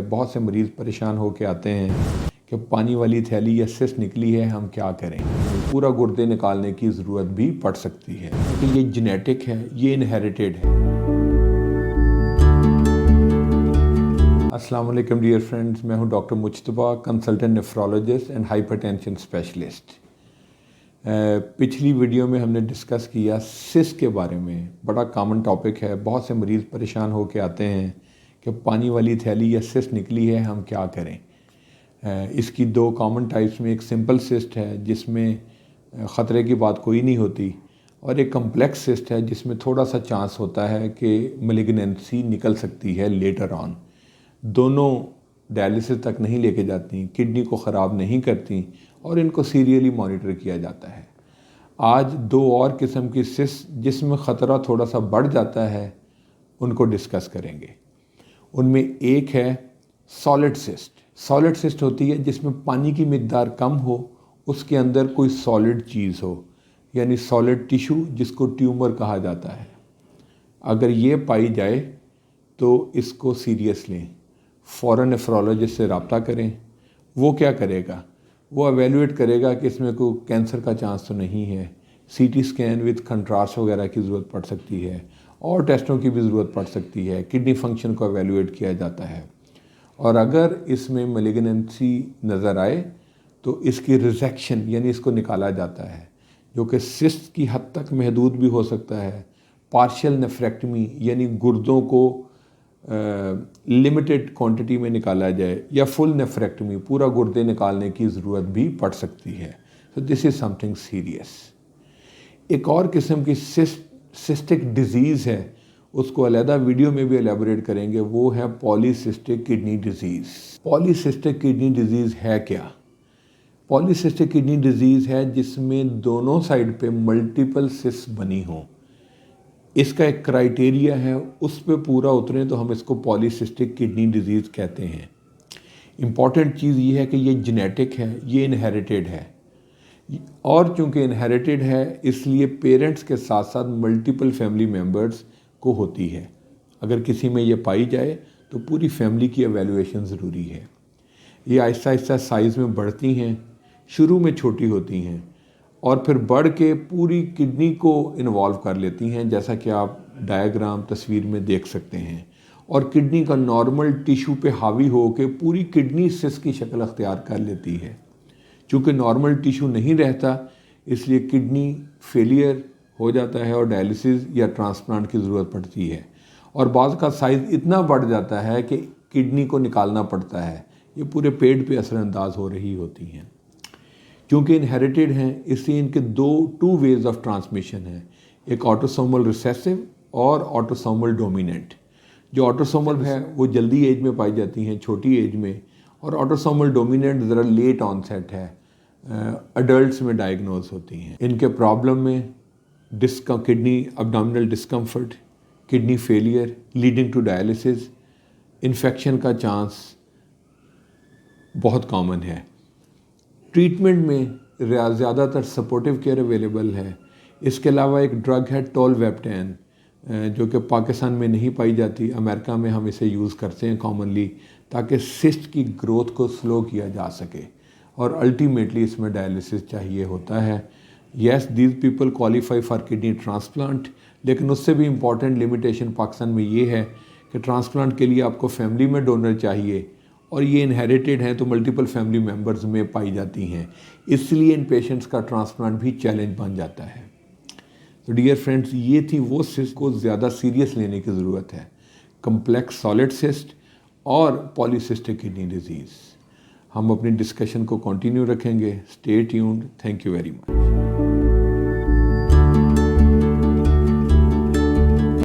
بہت سے مریض پریشان ہو کے آتے ہیں کہ پانی والی تھیلی یا سسٹ نکلی ہے، ہم کیا کریں؟ پورا گردے نکالنے کی ضرورت بھی پڑ سکتی ہے کیونکہ یہ جینیٹک ہے، یہ انہیریٹڈ ہے۔ السلام علیکم ڈیئر فرینڈز، میں ہوں doctor Mujtaba, consultant nephrologist and hypertension specialist. پچھلی ویڈیو میں ہم نے ڈسکس کیا سسٹ کے بارے میں۔ بڑا کامن ٹاپک ہے، بہت سے مریض پریشان ہو کے آتے ہیں کہ پانی والی تھیلی یا سسٹ نکلی ہے، ہم کیا کریں؟ اس کی دو کامن ٹائپس میں ایک سمپل سسٹ ہے جس میں خطرے کی بات کوئی نہیں ہوتی، اور ایک کمپلیکس سسٹ ہے جس میں تھوڑا سا چانس ہوتا ہے کہ ملیگنینسی نکل سکتی ہے لیٹر آن۔ دونوں ڈائلسس تک نہیں لے کے جاتی، کڈنی کو خراب نہیں کرتی، اور ان کو سیریلی مانیٹر کیا جاتا ہے۔ آج دو اور قسم کی سسٹ جس میں خطرہ تھوڑا سا بڑھ جاتا ہے ان کو ڈسکس کریں گے۔ ان میں ایک ہے سالڈ سسٹ۔ سالڈ سسٹ ہوتی ہے جس میں پانی کی مقدار کم ہو، اس کے اندر کوئی سالڈ چیز ہو، یعنی سالڈ ٹیشو جس کو ٹیومر کہا جاتا ہے۔ اگر یہ پائی جائے تو اس کو سیریس لیں، فوراً نیفرولوجسٹ سے رابطہ کریں۔ وہ کیا کرے گا؟ وہ ایویلویٹ کرے گا کہ اس میں کوئی کینسر کا چانس تو نہیں ہے۔ C T scan with contrast وغیرہ کی ضرورت پڑ سکتی ہے، اور ٹیسٹوں کی بھی ضرورت پڑ سکتی ہے۔ کڈنی فنکشن کو ایویلویٹ کیا جاتا ہے، اور اگر اس میں ملیگننسی نظر آئے تو اس کی ریزیکشن یعنی اس کو نکالا جاتا ہے، جو کہ سسٹ کی حد تک محدود بھی ہو سکتا ہے۔ پارشل نیفریکٹمی یعنی گردوں کو لمیٹڈ کوانٹٹی میں نکالا جائے، یا فل نیفریکٹمی پورا گردے نکالنے کی ضرورت بھی پڑ سکتی ہے۔ So this is something serious۔ ایک اور قسم کی سسٹک ڈیزیز ہے، اس کو علیحدہ ویڈیو میں بھی ایلیبوریٹ کریں گے، وہ ہے پالی سسٹک کڈنی ڈیزیز۔ پالی سسٹک کڈنی ڈیزیز ہے کیا؟ پالی سسٹک کڈنی ڈیزیز ہے جس میں دونوں سائڈ پہ ملٹیپل سسٹ بنی ہوں۔ اس کا ایک کرائیٹیریا ہے، اس پہ پورا اتریں تو ہم اس کو پالی سسٹک کڈنی ڈیزیز کہتے ہیں۔ امپورٹنٹ چیز یہ ہے کہ یہ جینیٹک ہے، یہ انہیریٹڈ ہے، اور چونکہ انہیریٹڈ ہے اس لیے پیرنٹس کے ساتھ ساتھ ملٹیپل فیملی ممبرز کو ہوتی ہے۔ اگر کسی میں یہ پائی جائے تو پوری فیملی کی ایویلویشن ضروری ہے۔ یہ آہستہ آہستہ سائز میں بڑھتی ہیں، شروع میں چھوٹی ہوتی ہیں، اور پھر بڑھ کے پوری کڈنی کو انوالو کر لیتی ہیں، جیسا کہ آپ ڈائیگرام تصویر میں دیکھ سکتے ہیں، اور کڈنی کا نارمل ٹیشو پہ حاوی ہو کے پوری کڈنی سسٹ کی شکل اختیار کر لیتی ہے۔ چونکہ نارمل ٹیشو نہیں رہتا اس لیے کڈنی فیلئر ہو جاتا ہے اور ڈائلسس یا ٹرانسپلانٹ کی ضرورت پڑتی ہے، اور بعض کا سائز اتنا بڑھ جاتا ہے کہ کڈنی کو نکالنا پڑتا ہے۔ یہ پورے پیٹ پہ اثر انداز ہو رہی ہوتی ہیں۔ کیونکہ انہیریٹڈ ہیں اس لیے ان کے ٹو ویز آف ٹرانسمیشن ہیں، ایک آٹوسومل ریسیسو اور آٹوسومل ڈومیننٹ۔ جو آٹوسومل ہے وہ جلدی ایج میں پائی جاتی ہیں، چھوٹی ایج میں، اور آٹوسومل ڈومیننٹ ذرا لیٹ آن سیٹ ہے، اڈلٹس میں ڈائگنوز ہوتی ہیں۔ ان کے پرابلم میں kidney abdominal discomfort, kidney failure leading to dialysis, infection کا چانس بہت کامن ہے۔ ٹریٹمنٹ میں زیادہ تر سپورٹیو کیئر اویلیبل ہے۔ اس کے علاوہ ایک ڈرگ ہے ٹولویپٹین، جو کہ پاکستان میں نہیں پائی جاتی، امریکہ میں ہم اسے یوز کرتے ہیں کامنلی، تاکہ سسٹ کی گروتھ کو سلو کیا جا سکے، اور الٹیمیٹلی اس میں ڈائلسس چاہیے ہوتا ہے۔ Yes, these people qualify for kidney transplant, لیکن اس سے بھی امپورٹنٹ لمیٹیشن پاکستان میں یہ ہے کہ ٹرانسپلانٹ کے لیے آپ کو فیملی میں ڈونر چاہیے، اور یہ انہیریٹڈ ہیں تو ملٹیپل فیملی ممبرز میں پائی جاتی ہیں، اس لیے ان پیشنٹس کا ٹرانسپلانٹ بھی چیلنج بن جاتا ہے۔ تو ڈیئر فرینڈز، یہ تھی وہ سسٹ کو زیادہ سیریس لینے کی ضرورت ہے، کمپلیکس سالڈ سسٹ اور پالی سسٹک کڈنی ڈیزیز۔ ہم اپنی ڈسکشن کو کنٹینیو رکھیں گے۔ Stay tuned. Thank you very much.